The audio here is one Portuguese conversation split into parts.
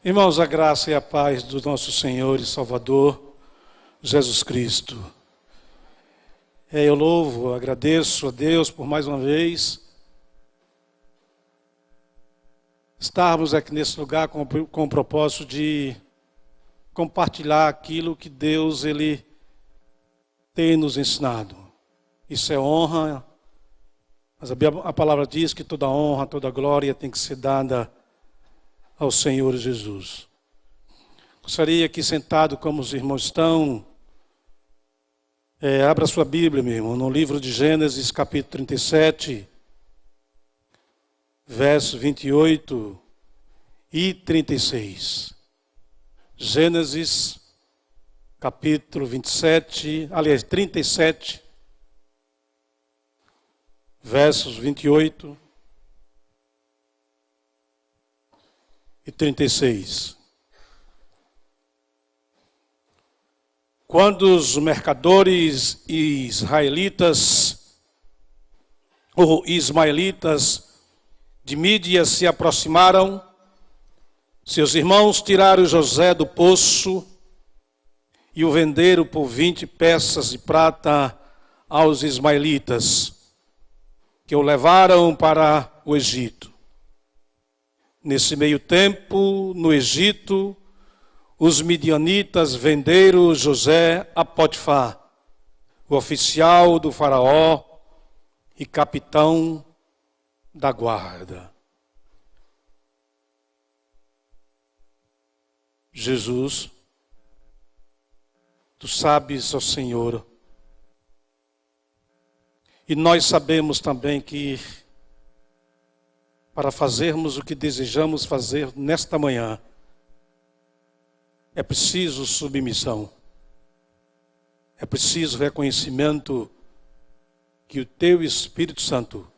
Irmãos, a graça e a paz do nosso Senhor e Salvador, Jesus Cristo. Eu louvo, agradeço a Deus por mais uma vez estarmos aqui nesse lugar com o propósito de compartilhar aquilo que Deus Ele tem nos ensinado. Isso é honra, mas a palavra diz que toda honra, toda glória tem que ser dada ao Senhor Jesus. Gostaria que sentado como os irmãos estão, abra sua Bíblia, meu irmão, no livro de Gênesis, capítulo 37, versos 28 e 36. Gênesis, capítulo 37, versos 28 e 36. Quando os mercadores israelitas ou ismaelitas de Mídia se aproximaram, seus irmãos tiraram José do poço e o venderam por 20 peças de prata aos ismaelitas, que o levaram para o Egito. Nesse meio tempo, no Egito, os midianitas venderam José a Potifar, o oficial do faraó e capitão da guarda. Jesus, tu sabes, ó Senhor, e nós sabemos também que para fazermos o que desejamos fazer nesta manhã, é preciso submissão, é preciso reconhecimento que o Teu Espírito Santo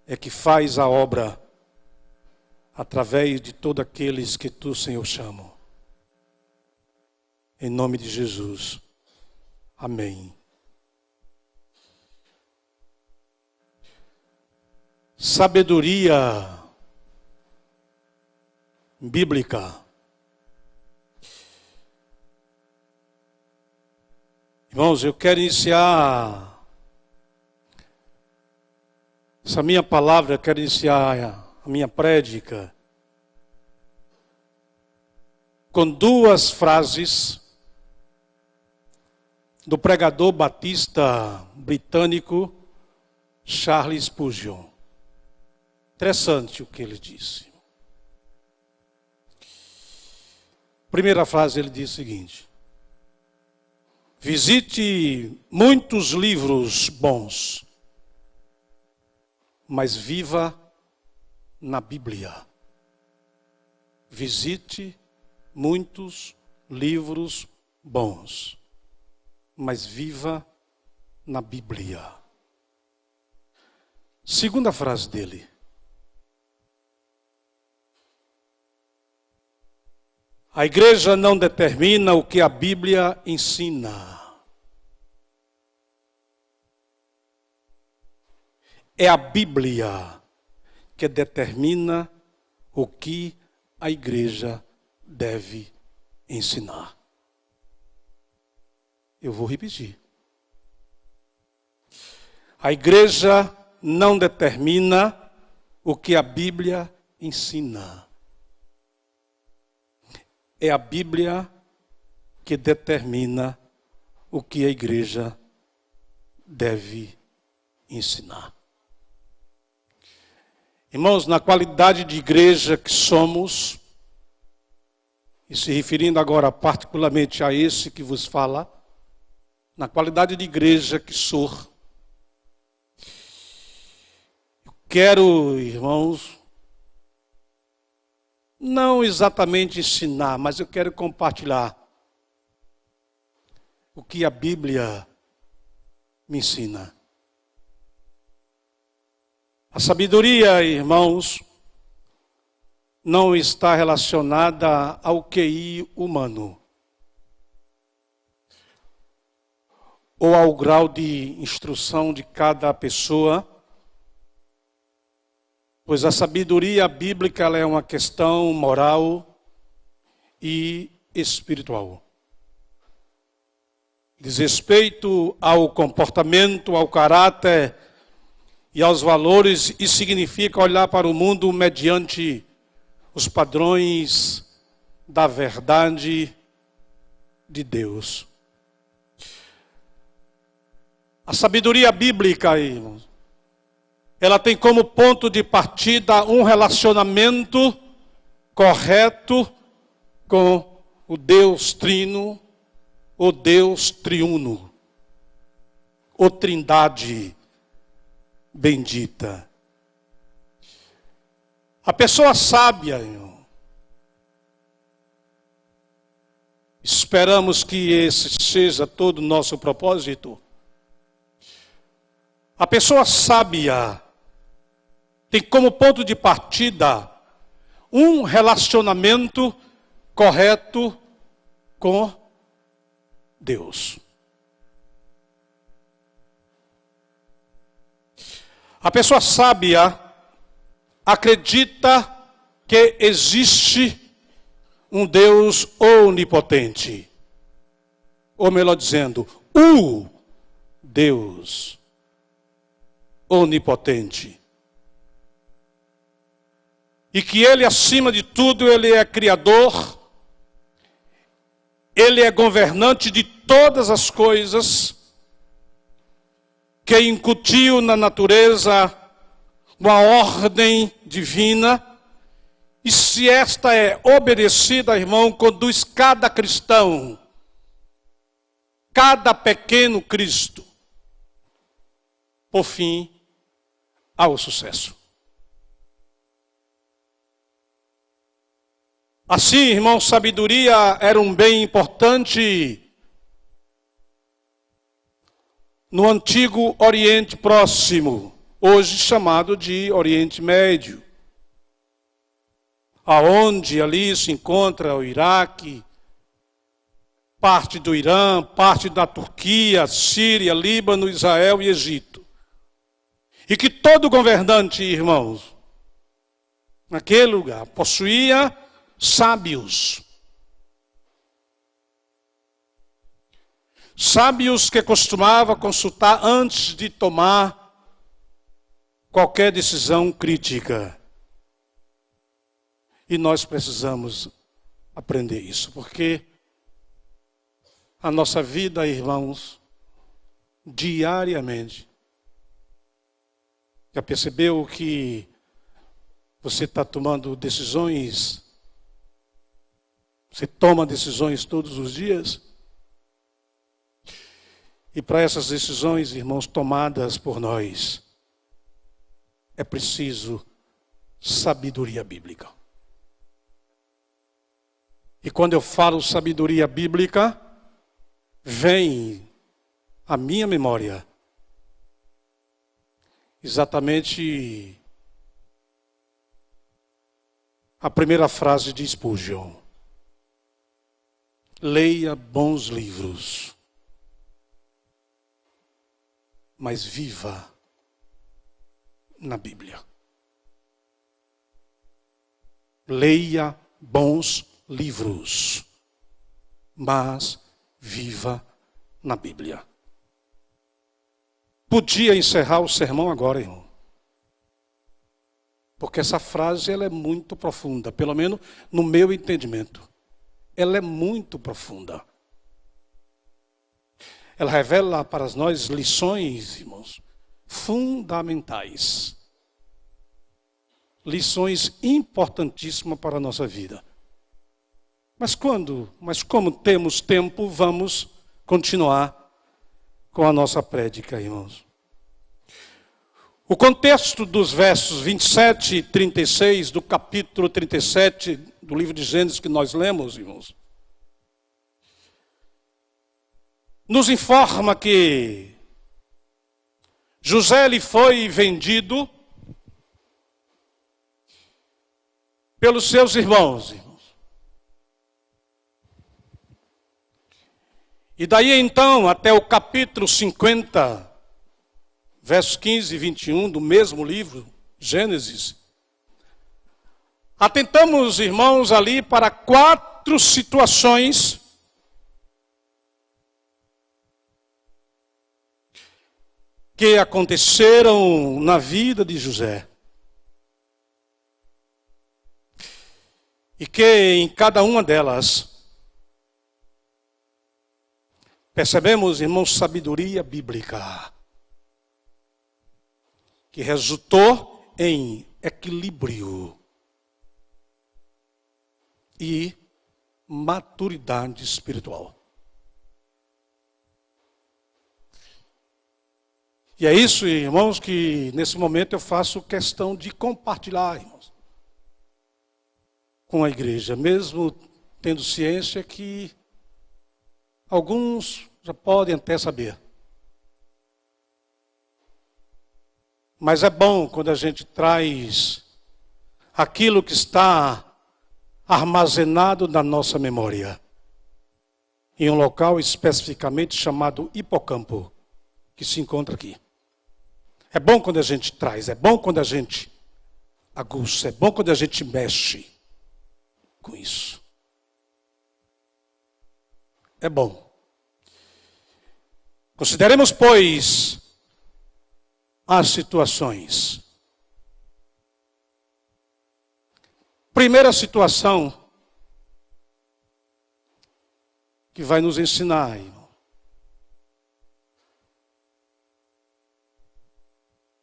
é que faz a obra através de todos aqueles que Tu, Senhor, chama. Em nome de Jesus. Amém. Sabedoria bíblica. Irmãos, eu quero iniciar essa minha palavra, eu quero iniciar a minha prédica com duas frases do pregador batista britânico Charles Spurgeon. Interessante o que ele disse. Primeira frase, ele diz o seguinte: visite muitos livros bons, mas viva na Bíblia. Visite muitos livros bons, mas viva na Bíblia. Segunda frase dele: a igreja não determina o que a Bíblia ensina. É a Bíblia que determina o que a igreja deve ensinar. Eu vou repetir. A igreja não determina o que a Bíblia ensina. É a Bíblia que determina o que a igreja deve ensinar. Irmãos, na qualidade de igreja que somos, e se referindo agora particularmente a esse que vos fala, na qualidade de igreja que sou, eu quero, irmãos, não exatamente ensinar, mas eu quero compartilhar o que a Bíblia me ensina. A sabedoria, irmãos, não está relacionada ao QI humano ou ao grau de instrução de cada pessoa, Pois a sabedoria bíblica ela é uma questão moral e espiritual. Diz respeito ao comportamento, ao caráter e aos valores, e significa olhar para o mundo mediante os padrões da verdade de Deus. A sabedoria bíblica, irmãos, ela tem como ponto de partida um relacionamento correto com o Deus Trino, o Deus Triuno, o Trindade bendita. A pessoa sábia, irmão, esperamos que esse seja todo o nosso propósito. A pessoa sábia tem como ponto de partida um relacionamento correto com Deus. A pessoa sábia acredita que existe um Deus onipotente. Ou melhor dizendo, o Deus onipotente. E que Ele, acima de tudo, Ele é criador, Ele é governante de todas as coisas, que incutiu na natureza uma ordem divina, e se esta é obedecida, irmão, conduz cada cristão, cada pequeno Cristo, por fim, ao sucesso. Assim, irmão, sabedoria era um bem importante no antigo Oriente Próximo, hoje chamado de Oriente Médio, aonde ali se encontra o Iraque, parte do Irã, parte da Turquia, Síria, Líbano, Israel e Egito. E que todo governante, irmãos, naquele lugar, possuía sábios. Sábios que costumava consultar antes de tomar qualquer decisão crítica. E nós precisamos aprender isso, porque a nossa vida, irmãos, diariamente, já percebeu que você está tomando decisões? Você toma decisões todos os dias? E para essas decisões, irmãos, tomadas por nós, é preciso sabedoria bíblica. E quando eu falo sabedoria bíblica, vem à minha memória exatamente a primeira frase de Spurgeon: leia bons livros, mas viva na Bíblia. Leia bons livros, mas viva na Bíblia. Podia encerrar o sermão agora, irmão. Porque essa frase ela é muito profunda, pelo menos no meu entendimento. Ela é muito profunda. Ela revela para nós lições, irmãos, fundamentais. Lições importantíssimas para a nossa vida. Mas como temos tempo, vamos continuar com a nossa prédica, irmãos. O contexto dos versos 27 e 36 do capítulo 37 do livro de Gênesis que nós lemos, irmãos, nos informa que José ele foi vendido pelos seus irmãos. E daí então, até o capítulo 50, versos 15 e 21 do mesmo livro, Gênesis, Atentamos, irmãos, ali para 4 situações que aconteceram na vida de José. E que em cada uma delas percebemos, irmãos, sabedoria bíblica, que resultou em equilíbrio e maturidade espiritual. E é isso, irmãos, que nesse momento eu faço questão de compartilhar, irmãos, com a igreja, mesmo tendo ciência que alguns já podem até saber. Mas é bom quando a gente traz aquilo que está armazenado na nossa memória, em um local especificamente chamado hipocampo, que se encontra aqui. É bom quando a gente traz, é bom quando a gente aguça, é bom quando a gente mexe com isso. É bom. Consideremos, pois, as situações. Primeira situação que vai nos ensinar, irmão.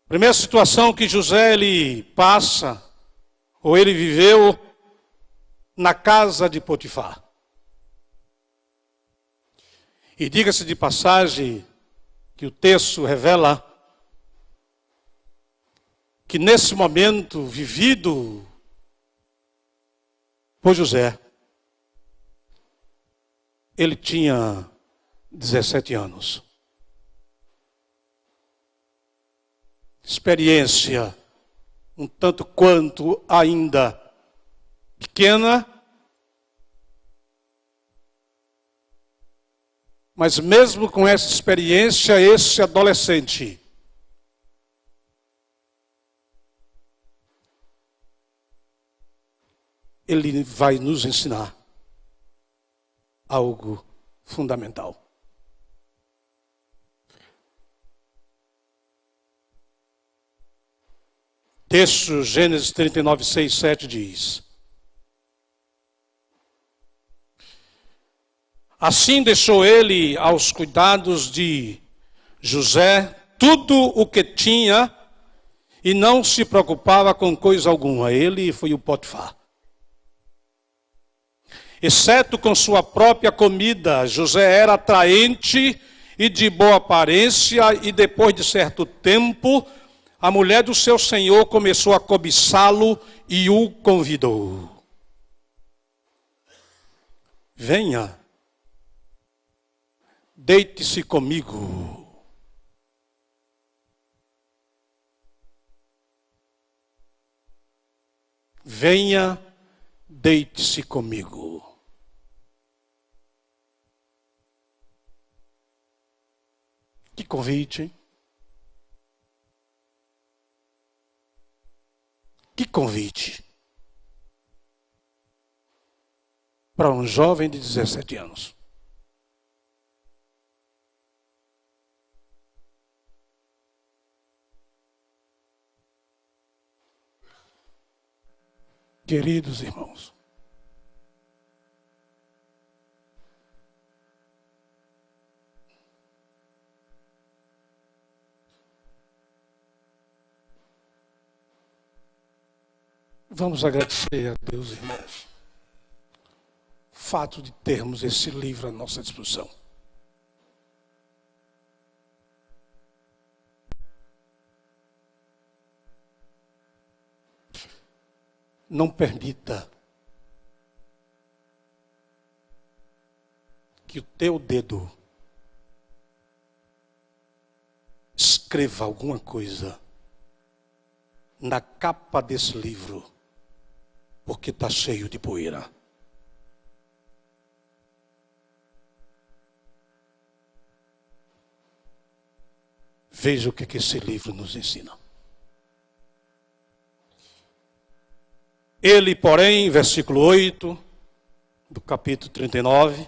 Primeira situação que José ele passa, ou ele viveu na casa de Potifar. E diga-se de passagem que o texto revela que nesse momento vivido por José, ele tinha 17 anos. Experiência um tanto quanto ainda pequena, mas mesmo com essa experiência, esse adolescente ele vai nos ensinar algo fundamental. Texto Gênesis 39, 6, 7 diz: assim deixou ele aos cuidados de José tudo o que tinha e não se preocupava com coisa alguma. Ele foi o Potifar. Exceto com sua própria comida, José era atraente e de boa aparência, e depois de certo tempo, a mulher do seu senhor começou a cobiçá-lo e o convidou. Venha, deite-se comigo. Venha, deite-se comigo. Que convite, hein? Que convite para um jovem de 17 anos. Queridos irmãos, vamos agradecer a Deus, irmãos, o fato de termos esse livro à nossa disposição. Não permita que o teu dedo escreva alguma coisa na capa desse livro, porque está cheio de poeira. Veja o que esse livro nos ensina. Ele, porém, versículo 8, do capítulo 39,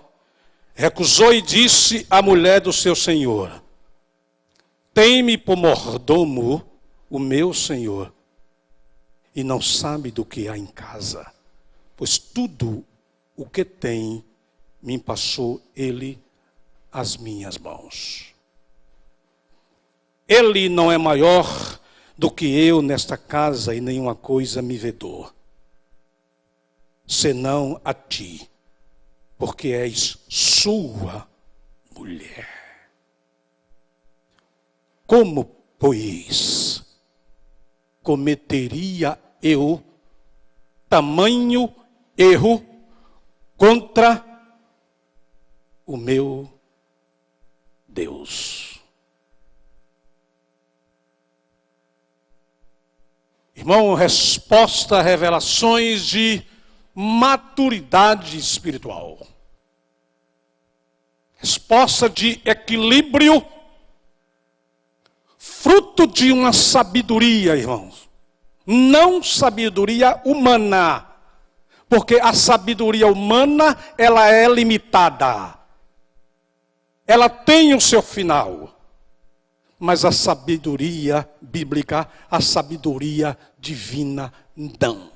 recusou e disse à mulher do seu senhor: tem-me por mordomo o meu senhor, e não sabe do que há em casa, pois tudo o que tem me passou ele às minhas mãos. Ele não é maior do que eu nesta casa, e nenhuma coisa me vedou, senão a ti, porque és sua mulher. Como, pois, cometeria eu tamanho erro contra o meu Deus? Irmão, resposta a revelações de maturidade espiritual. Resposta de equilíbrio, fruto de uma sabedoria, irmãos. Não sabedoria humana, porque a sabedoria humana, ela é limitada. Ela tem o seu final. Mas a sabedoria bíblica, a sabedoria divina, não.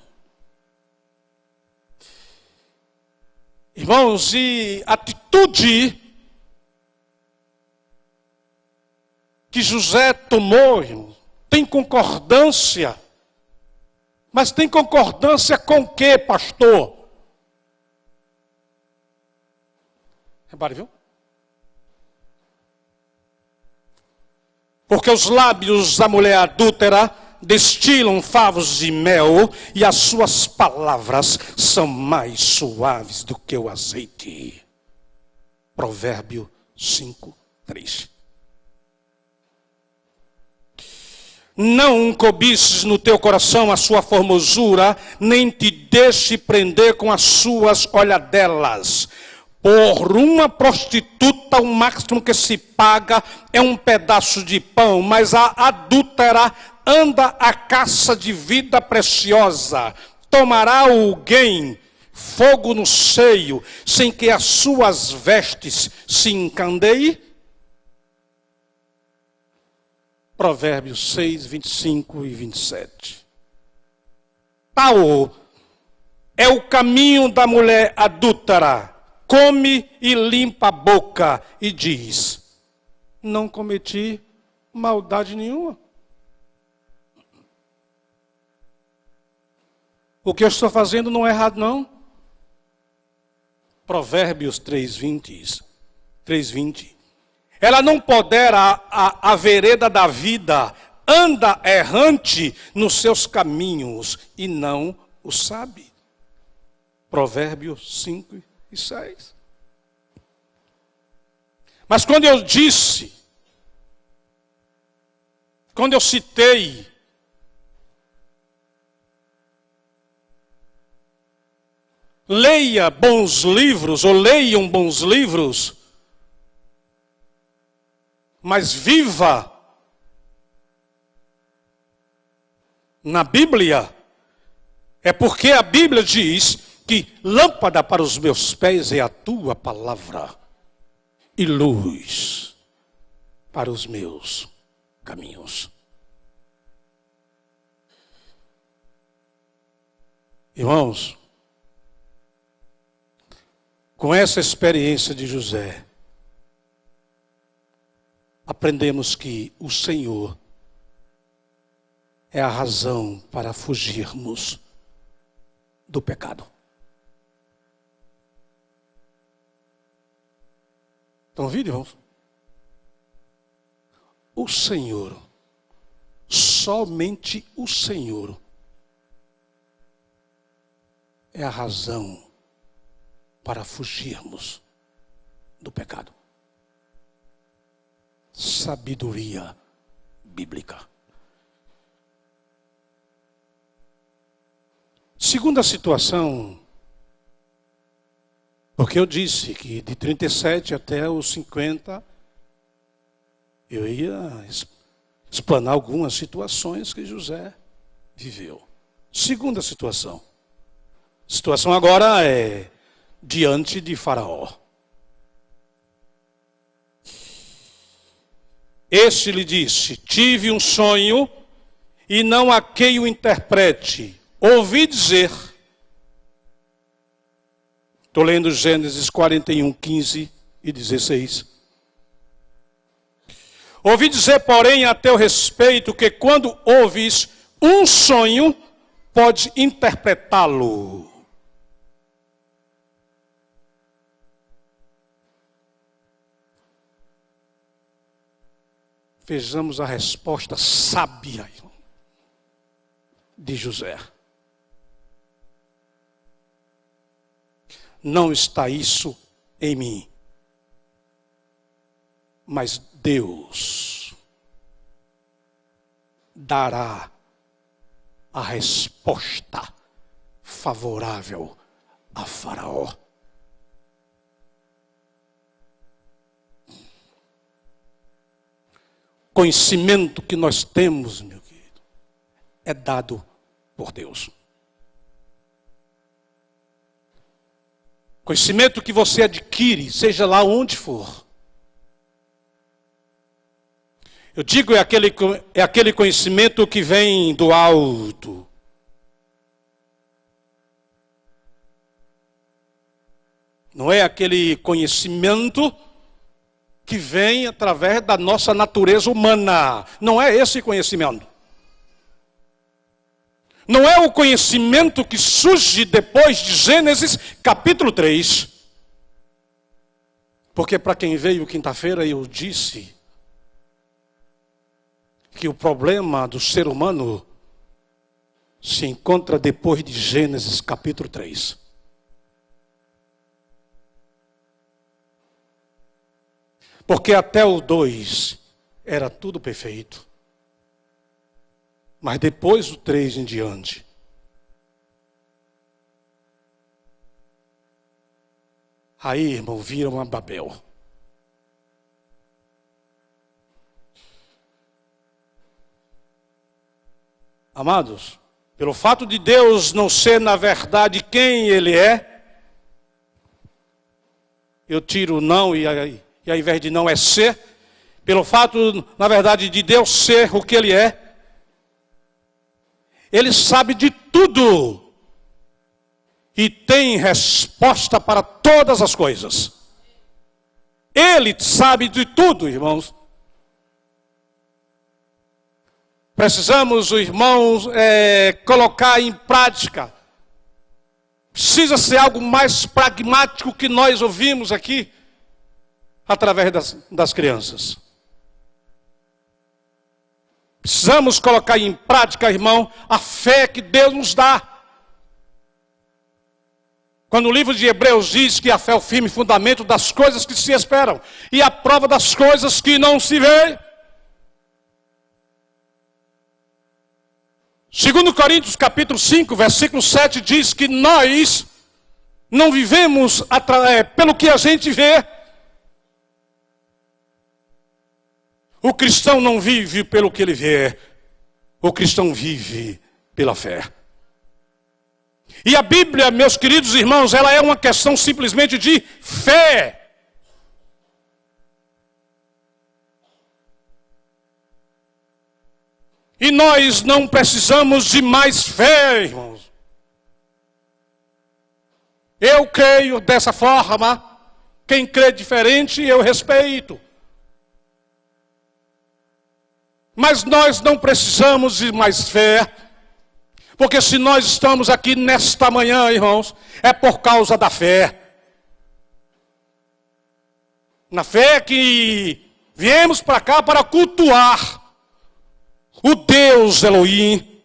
Irmãos, e atitude que José tomou, irmãos, tem concordância. Mas tem concordância com o quê, pastor? Repare, viu? Porque os lábios da mulher adúltera destilam favos de mel, e as suas palavras são mais suaves do que o azeite. Provérbio 5:3. Não cobices no teu coração a sua formosura, nem te deixe prender com as suas olhadelas. Por uma prostituta, o máximo que se paga é um pedaço de pão, mas a adúltera anda à caça de vida preciosa. Tomará alguém fogo no seio, sem que as suas vestes se encandeiem? Provérbios 6, 25 e 27. Tal é o caminho da mulher adúltera. Come e limpa a boca e diz: não cometi maldade nenhuma. O que eu estou fazendo não é errado, não. Provérbios 3:20. Ela não pondera a vereda da vida, anda errante nos seus caminhos e não o sabe. Provérbios 5:6. Mas quando eu citei leia bons livros, ou leiam bons livros, mas viva na Bíblia, é porque a Bíblia diz que lâmpada para os meus pés é a tua palavra e luz para os meus caminhos. Irmãos, com essa experiência de José, aprendemos que o Senhor é a razão para fugirmos do pecado. Estão ouvindo, irmãos? O Senhor, somente o Senhor, é a razão para fugirmos do pecado. Sabedoria bíblica. Segunda situação, porque eu disse que de 37 até os 50, eu ia explanar algumas situações que José viveu. Segunda situação, A situação agora é diante de Faraó. Este lhe disse: tive um sonho e não há quem o interprete. Ouvi dizer. Estou lendo Gênesis 41, 15 e 16. Ouvi dizer, porém, a teu respeito, que quando ouves um sonho, pode interpretá-lo. Vejamos a resposta sábia de José. Não está isso em mim, mas Deus dará a resposta favorável a Faraó. Conhecimento que nós temos, meu querido, é dado por Deus. Conhecimento que você adquire, seja lá onde for. Eu digo, é aquele conhecimento que vem do alto. Não é aquele conhecimento que vem através da nossa natureza humana. Não é esse conhecimento. Não é o conhecimento que surge depois de Gênesis capítulo 3. Porque para quem veio quinta-feira eu disse que o problema do ser humano se encontra depois de Gênesis capítulo 3. Porque até o 2 era tudo perfeito. Mas depois do 3 em diante, aí, irmão, vira uma Babel. Amados, pelo fato de Deus não ser na verdade quem Ele é, eu tiro o não e ao invés de não é ser, pelo fato, na verdade, de Deus ser o que Ele é, Ele sabe de tudo e tem resposta para todas as coisas. Ele sabe de tudo, irmãos. Precisamos, irmãos, colocar em prática. Precisa ser algo mais pragmático que nós ouvimos aqui, através das crianças. Precisamos colocar em prática, irmão, a fé que Deus nos dá. Quando o livro de Hebreus diz que a fé é o firme fundamento das coisas que se esperam e a prova das coisas que não se vê. 2 Coríntios capítulo 5, versículo 7 diz que nós não vivemos pelo que a gente vê. O cristão não vive pelo que ele vê. O cristão vive pela fé. E a Bíblia, meus queridos irmãos, ela é uma questão simplesmente de fé. E nós não precisamos de mais fé, irmãos. Eu creio dessa forma. Quem crê diferente, eu respeito. Mas nós não precisamos de mais fé. Porque se nós estamos aqui nesta manhã, irmãos, é por causa da fé. Na fé que viemos para cá para cultuar o Deus Elohim,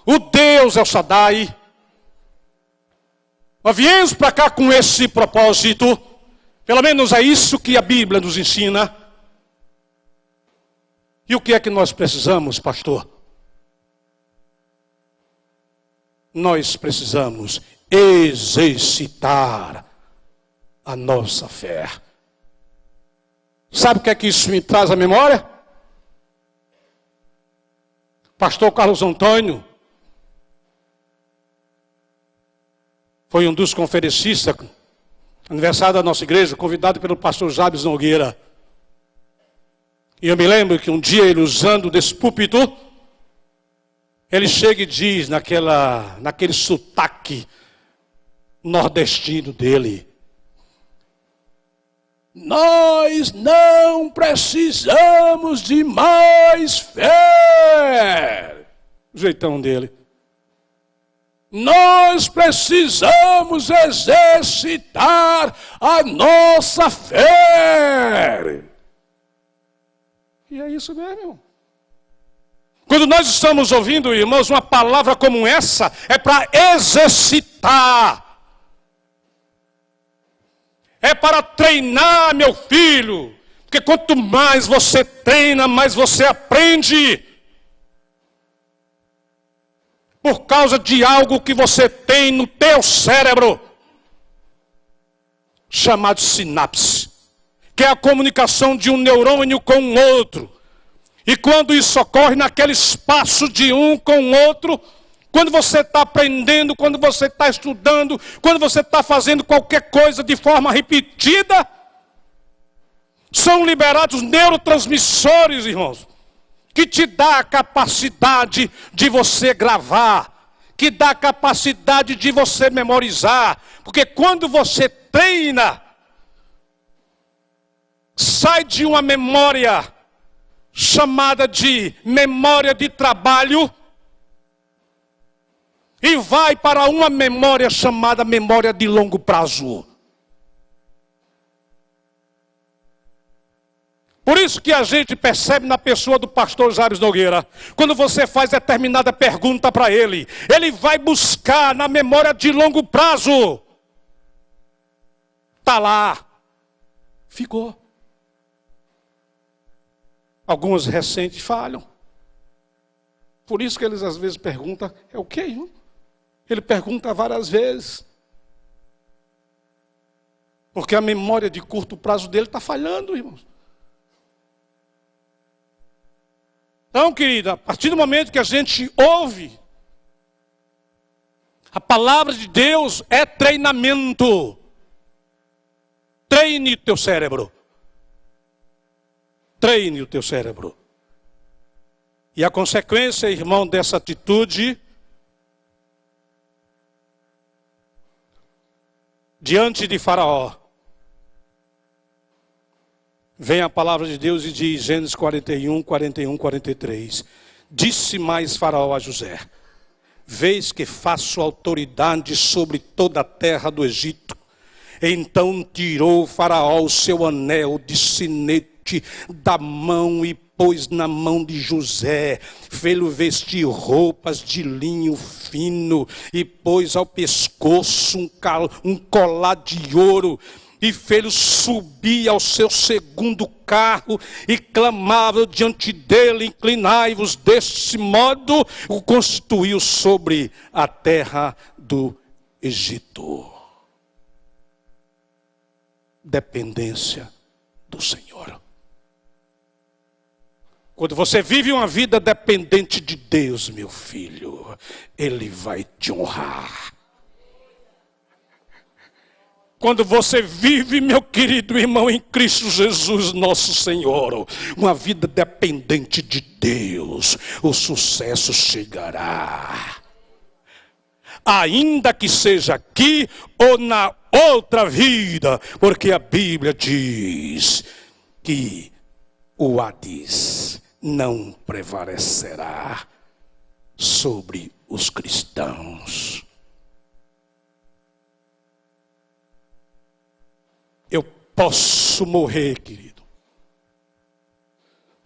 o Deus El Shaddai. Nós viemos para cá com esse propósito, pelo menos é isso que a Bíblia nos ensina. E o que é que nós precisamos, pastor? Nós precisamos exercitar a nossa fé. Sabe o que é que isso me traz à memória? Pastor Carlos Antônio, foi um dos conferencistas, aniversário da nossa igreja, convidado pelo pastor Jabes Nogueira. E eu me lembro que um dia ele, usando desse púlpito, ele chega e diz naquele sotaque nordestino dele: nós não precisamos de mais fé. O jeitão dele. Nós precisamos exercitar a nossa fé. E é isso mesmo, irmão. Quando nós estamos ouvindo, irmãos, uma palavra como essa, é para exercitar. É para treinar, meu filho. Porque quanto mais você treina, mais você aprende. Por causa de algo que você tem no teu cérebro, chamado sinapse, que é a comunicação de um neurônio com o outro. E quando isso ocorre naquele espaço de um com o outro, quando você está aprendendo, quando você está estudando, quando você está fazendo qualquer coisa de forma repetida, são liberados neurotransmissores, irmãos, que te dá a capacidade de você gravar, que dá a capacidade de você memorizar. Porque quando você treina, sai de uma memória chamada de memória de trabalho e vai para uma memória chamada memória de longo prazo. Por isso que a gente percebe na pessoa do pastor Jabes Nogueira, quando você faz determinada pergunta para ele, ele vai buscar na memória de longo prazo. Está lá. Ficou. Alguns recentes falham. Por isso que eles às vezes perguntam, é o quê, irmão? Ele pergunta várias vezes. Porque a memória de curto prazo dele está falhando, irmãos. Então, querida, a partir do momento que a gente ouve, a palavra de Deus é treinamento. Treine o teu cérebro. Treine o teu cérebro. E a consequência, irmão, dessa atitude, diante de Faraó, vem a palavra de Deus e diz, Gênesis 41, 43. Disse mais Faraó a José: vês que faço autoridade sobre toda a terra do Egito. Então tirou Faraó o seu anel de sinete da mão e pôs na mão de José, fê-lo vestir roupas de linho fino e pôs ao pescoço um colar de ouro. E fê-lo subir ao seu segundo carro e clamava diante dele: inclinai-vos. Deste modo o constituiu sobre a terra do Egito. Dependência do Senhor. Quando você vive uma vida dependente de Deus, meu filho, Ele vai te honrar. Quando você vive, meu querido irmão, em Cristo Jesus, nosso Senhor, uma vida dependente de Deus, o sucesso chegará. Ainda que seja aqui ou na outra vida, porque a Bíblia diz que o Hades não prevalecerá sobre os cristãos. Eu posso morrer, querido,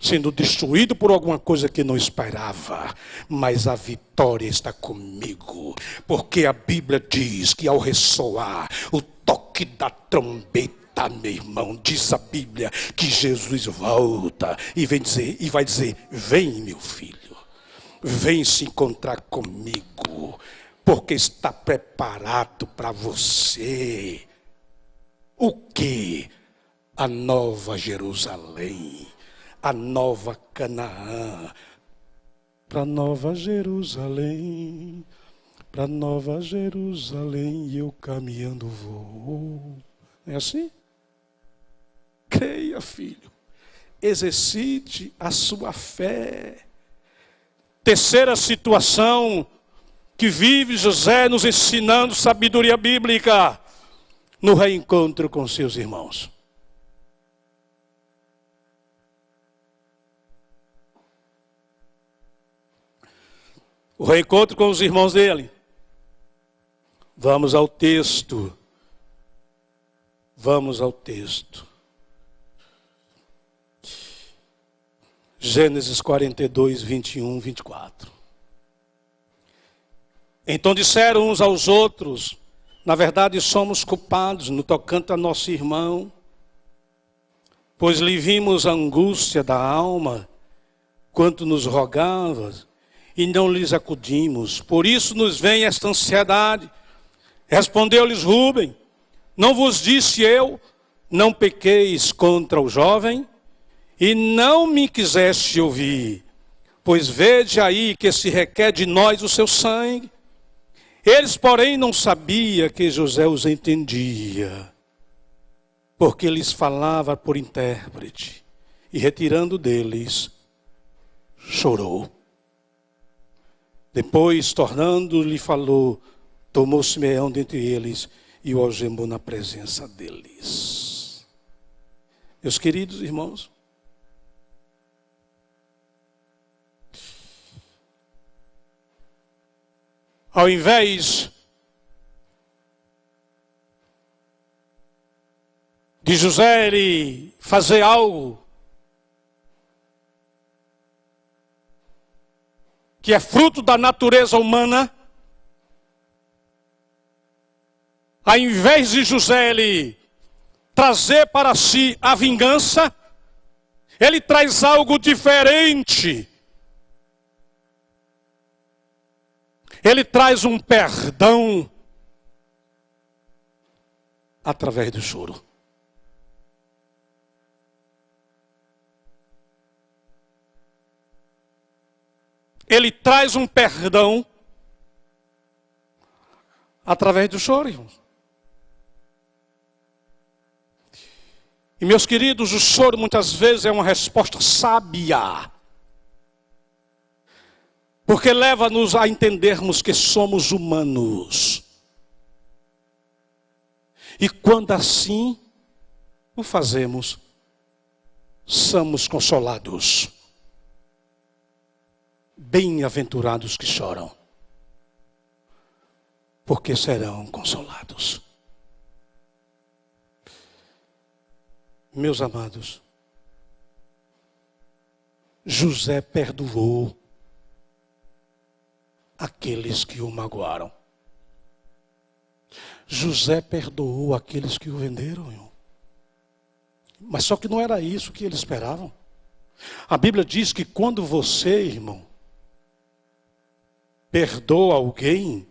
sendo destruído por alguma coisa que não esperava, mas a vitória está comigo, porque a Bíblia diz que ao ressoar o toque da trombeta, meu irmão, diz a Bíblia que Jesus volta e vai dizer: vem, meu filho, vem se encontrar comigo, porque está preparado para você. O que? A nova Jerusalém, a nova Canaã. Para Nova Jerusalém, para Nova Jerusalém e eu caminhando vou. Não é assim? Creia, filho. Exercite a sua fé. Terceira situação que vive José nos ensinando sabedoria bíblica no reencontro com seus irmãos. O reencontro com os irmãos dele. Vamos ao texto. Vamos ao texto. Gênesis 42, 21, 24. Então disseram uns aos outros, na verdade somos culpados no tocante a nosso irmão, pois lhe vimos a angústia da alma, quanto nos rogavas, e não lhes acudimos. Por isso nos vem esta ansiedade. Respondeu-lhes Rúben, não vos disse eu, não pequeis contra o jovem? E não me quiseste ouvir, pois vede aí que se requer de nós o seu sangue. Eles, porém, não sabiam que José os entendia, porque lhes falava por intérprete, e retirando deles, chorou. Depois, tornando-lhe, falou, tomou Simeão dentre eles e o algemou na presença deles. Meus queridos irmãos, ao invés de José ele fazer algo que é fruto da natureza humana, ao invés de José ele trazer para si a vingança, ele traz algo diferente. Ele traz um perdão através do choro. Ele traz um perdão através do choro, irmãos. E meus queridos, o choro muitas vezes é uma resposta sábia. Porque leva-nos a entendermos que somos humanos. E quando assim o fazemos, somos consolados. Bem-aventurados que choram, porque serão consolados. Meus amados, José perdoou aqueles que o magoaram. José perdoou aqueles que o venderam, irmão. Mas só que não era isso que eles esperavam. A Bíblia diz que quando você, irmão, perdoa alguém,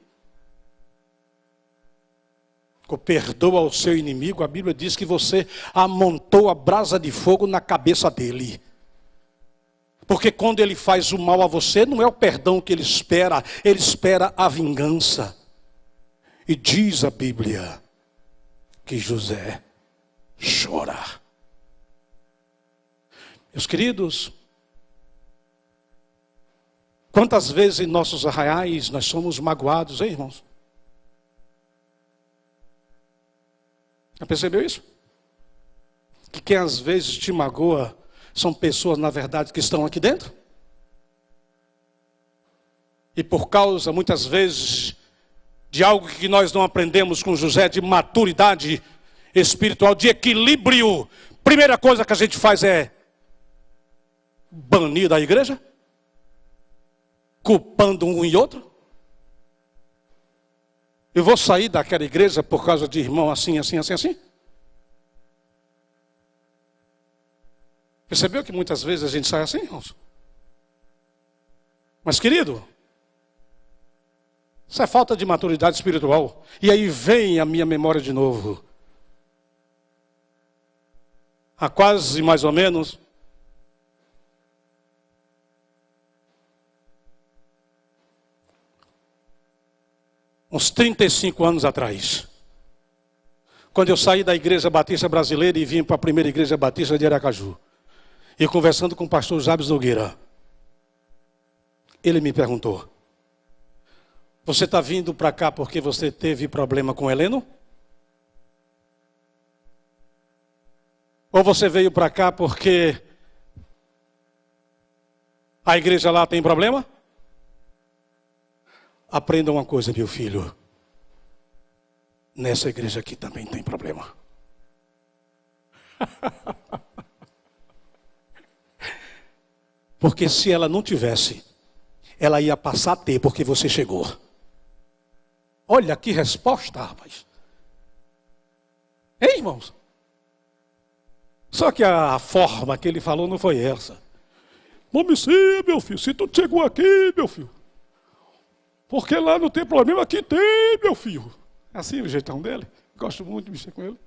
ou perdoa o seu inimigo, a Bíblia diz que você amontou a brasa de fogo na cabeça dele. Porque quando ele faz o mal a você, não é o perdão que ele espera a vingança. E diz a Bíblia que José chora. Meus queridos, quantas vezes em nossos arraiais nós somos magoados, hein, irmãos? Já percebeu isso? Que quem às vezes te magoa são pessoas, na verdade, que estão aqui dentro. E por causa, muitas vezes, de algo que nós não aprendemos com José, de maturidade espiritual, de equilíbrio, primeira coisa que a gente faz é banir da igreja, culpando um e outro. Eu vou sair daquela igreja por causa de irmão assim, assim, assim, assim. Percebeu que muitas vezes a gente sai assim, irmãos? Mas querido, isso é falta de maturidade espiritual. E aí vem a minha memória de novo. Há quase mais ou menos uns 35 anos atrás. Quando eu saí da Igreja Batista Brasileira e vim para a primeira Igreja Batista de Aracaju. E conversando com o pastor Jabes Nogueira, ele me perguntou: você está vindo para cá porque você teve problema com Heleno? Ou você veio para cá porque a igreja lá tem problema? Aprenda uma coisa, meu filho. Nessa igreja aqui também tem problema. Porque se ela não tivesse, ela ia passar a ter porque você chegou. Olha que resposta, rapaz. Hein, irmãos? Só que a forma que ele falou não foi essa. Vamos sim, meu filho, se tu chegou aqui, meu filho. Porque lá não tem problema, aqui tem, meu filho. Assim o jeitão dele. Gosto muito de mexer com ele.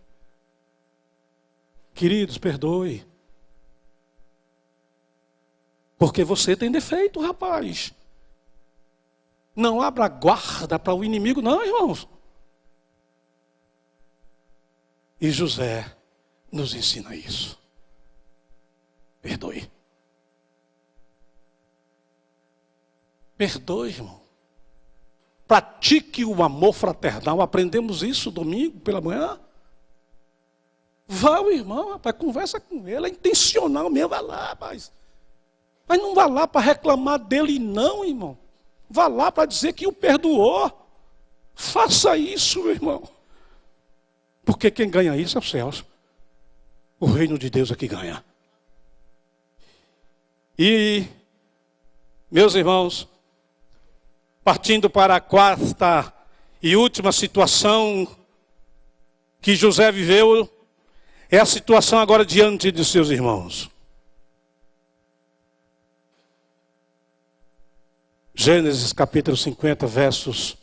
Queridos, perdoe. Porque você tem defeito, rapaz. Não abra guarda para o inimigo, não, irmãos. E José nos ensina isso. Perdoe. Perdoe, irmão. Pratique o amor fraternal. Aprendemos isso domingo pela manhã. Vá o irmão, rapaz, conversa com ele. É intencional mesmo, vai lá, rapaz. Mas não vá lá para reclamar dele, não, irmão. Vá lá para dizer que o perdoou. Faça isso, meu irmão. Porque quem ganha isso é os céus. O reino de Deus é que ganha. E, meus irmãos, partindo para a quarta e última situação que José viveu, é a situação agora diante de seus irmãos. Gênesis capítulo 50, versos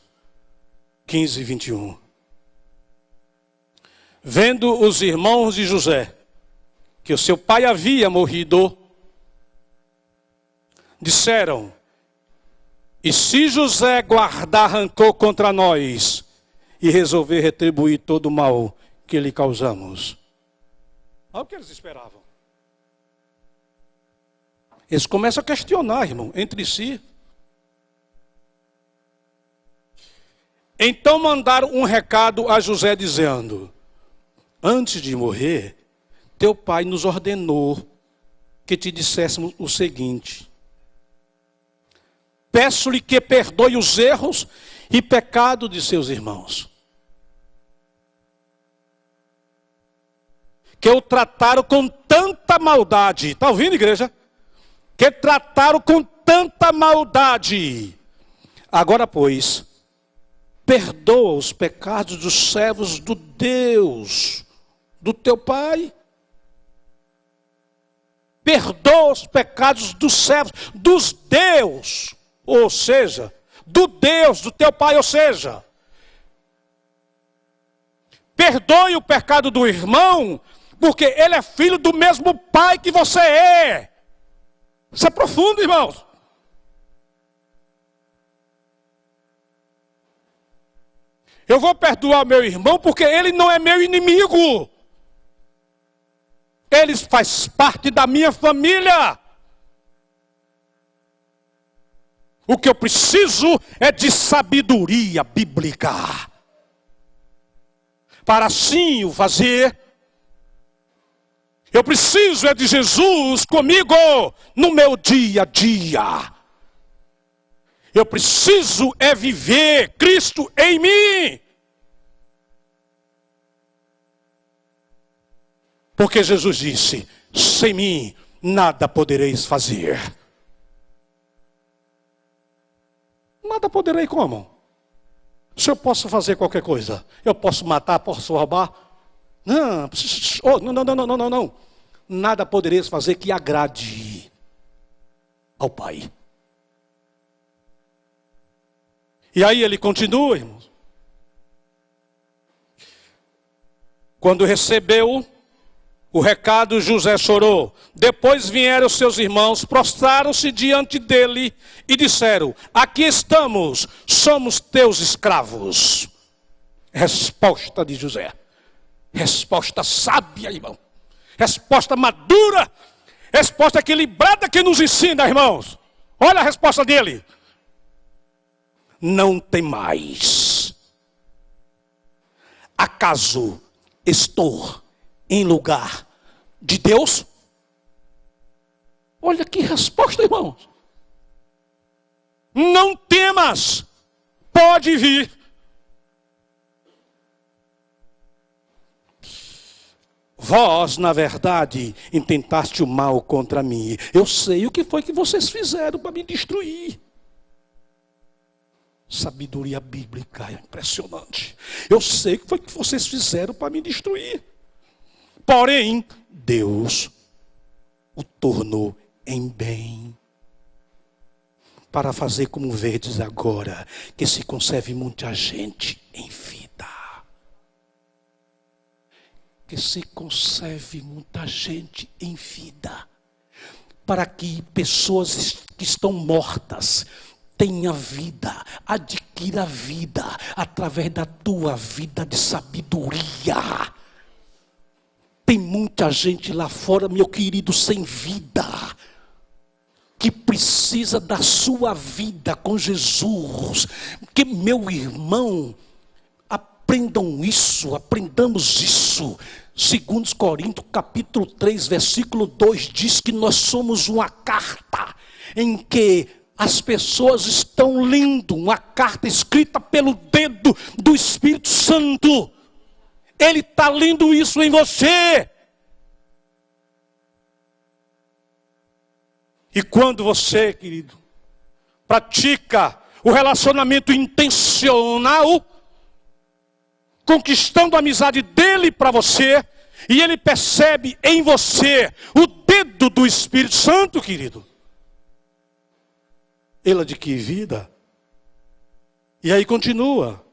15 e 21. Vendo os irmãos de José que o seu pai havia morrido, disseram: e se José guardar rancor contra nós e resolver retribuir todo o mal que lhe causamos? Olha o que eles esperavam. Eles começam a questionar, irmão, entre si. Então mandaram um recado a José dizendo: antes de morrer, teu pai nos ordenou que te disséssemos o seguinte: peço-lhe que perdoe os erros e pecados de seus irmãos, que o trataram com tanta maldade. Está ouvindo, igreja? Que trataram com tanta maldade. Agora, pois, perdoa os pecados dos servos do Deus, do teu pai. Perdoa os pecados dos servos, dos Deus, ou seja, do Deus, do teu pai, ou seja, perdoe o pecado do irmão, porque ele é filho do mesmo pai que você é. Isso é profundo, irmãos. Eu vou perdoar meu irmão porque ele não é meu inimigo. Ele faz parte da minha família. O que eu preciso é de sabedoria bíblica, para assim o fazer. Eu preciso é de Jesus comigo no meu dia a dia. Eu preciso é viver Cristo em mim. Porque Jesus disse: sem mim nada podereis fazer. Nada poderei como? Se eu posso fazer qualquer coisa, eu posso matar, posso roubar. Não, não. Nada podereis fazer que agrade ao Pai. E aí ele continua, irmãos. Quando recebeu o recado, José chorou. Depois vieram seus irmãos, prostraram-se diante dele e disseram: aqui estamos, somos teus escravos. Resposta de José. Resposta sábia, irmão. Resposta madura. Resposta equilibrada que nos ensina, irmãos. Olha a resposta dele. Não temais. Acaso estou em lugar de Deus? Olha que resposta, irmãos. Não temas. Pode vir. Vós, na verdade, intentaste o mal contra mim. Eu sei o que foi que vocês fizeram para me destruir. Sabedoria bíblica é impressionante. Eu sei o que foi que vocês fizeram para me destruir. Porém, Deus o tornou em bem. Para fazer como vedes agora, que se conserve muita gente em vida. Que se conserve muita gente em vida, para que pessoas que estão mortas tenham vida, adquira vida, através da tua vida de sabedoria. Tem muita gente lá fora, meu querido, sem vida, que precisa da sua vida com Jesus. Que, meu irmão, aprendamos isso. 2 Coríntios capítulo 3, versículo 2 diz que nós somos uma carta em que as pessoas estão lendo, uma carta escrita pelo dedo do Espírito Santo. Ele está lendo isso em você. E quando você, querido, pratica o relacionamento intencional, conquistando a amizade dele para você, e ele percebe em você o dedo do Espírito Santo, querido, ele adquire vida. E aí continua,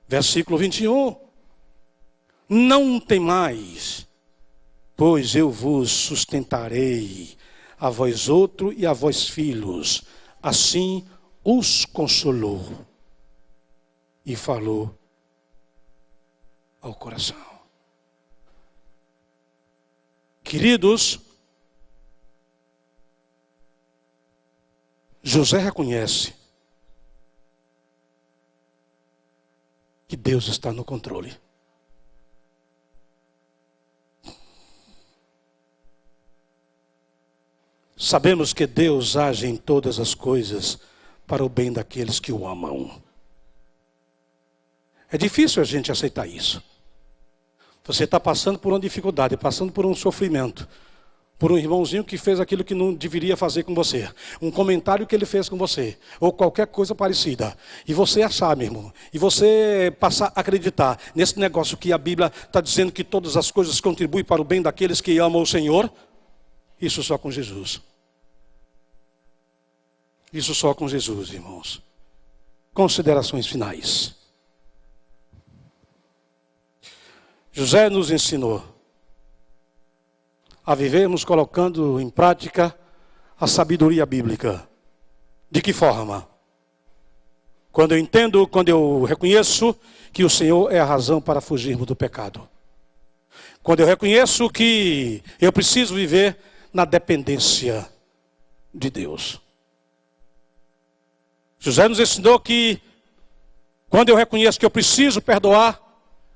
versículo 21. Não temais, pois eu vos sustentarei, a vós outro e a vós filhos. Assim os consolou e falou ao coração. Queridos, José reconhece que Deus está no controle. Sabemos que Deus age em todas as coisas para o bem daqueles que o amam. É difícil a gente aceitar isso. Você está passando por uma dificuldade, passando por um sofrimento, por um irmãozinho que fez aquilo que não deveria fazer com você, um comentário que ele fez com você, ou qualquer coisa parecida, e você achar, meu irmão, e você passar a acreditar nesse negócio que a Bíblia está dizendo que todas as coisas contribuem para o bem daqueles que amam o Senhor, isso só com Jesus. Isso só com Jesus, irmãos. Considerações finais. José nos ensinou a vivermos colocando em prática a sabedoria bíblica. De que forma? Quando eu reconheço que o Senhor é a razão para fugirmos do pecado. Quando eu reconheço que eu preciso viver na dependência de Deus. José nos ensinou que quando eu reconheço que eu preciso perdoar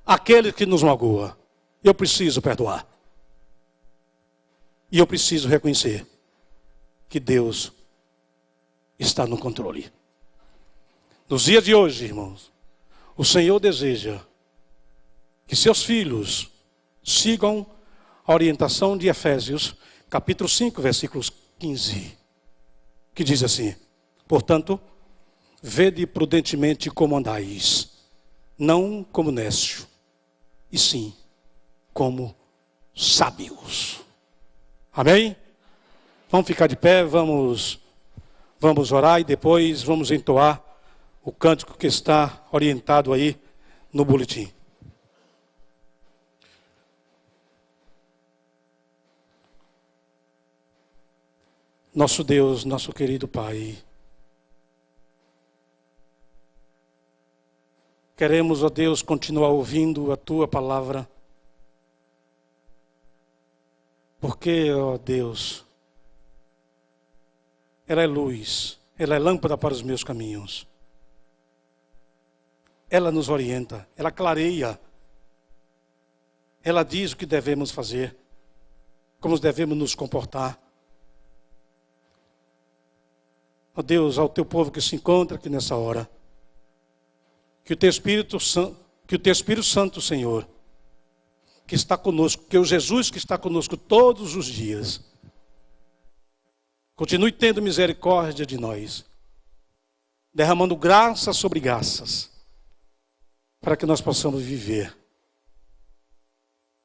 aquele que nos magoa, eu preciso perdoar. E eu preciso reconhecer que Deus está no controle. Nos dias de hoje, irmãos, o Senhor deseja que seus filhos sigam a orientação de Efésios, capítulo 5, versículos 15, que diz assim: portanto, vede prudentemente como andais, não como néscio, e sim como sábios. Amém? Vamos ficar de pé, vamos orar e depois vamos entoar o cântico que está orientado aí no boletim. Nosso Deus, nosso querido Pai, queremos, ó Deus, continuar ouvindo a Tua palavra, porque, ó Deus, ela é luz, ela é lâmpada para os meus caminhos. Ela nos orienta, ela clareia, ela diz o que devemos fazer, como devemos nos comportar. Ó Deus, ao Teu povo que se encontra aqui nessa hora, que o Teu Espírito Santo, Senhor, que está conosco, que o Jesus que está conosco todos os dias, continue tendo misericórdia de nós, derramando graça sobre graças, para que nós possamos viver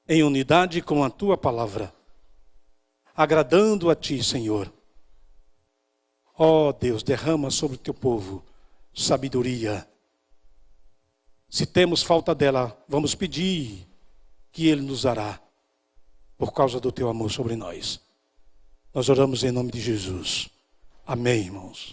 em unidade com a Tua palavra, agradando a Ti, Senhor. Ó Deus, derrama sobre o Teu povo sabedoria. Se temos falta dela, vamos pedir que Ele nos dará, por causa do Teu amor sobre nós. Nós oramos em nome de Jesus. Amém, irmãos.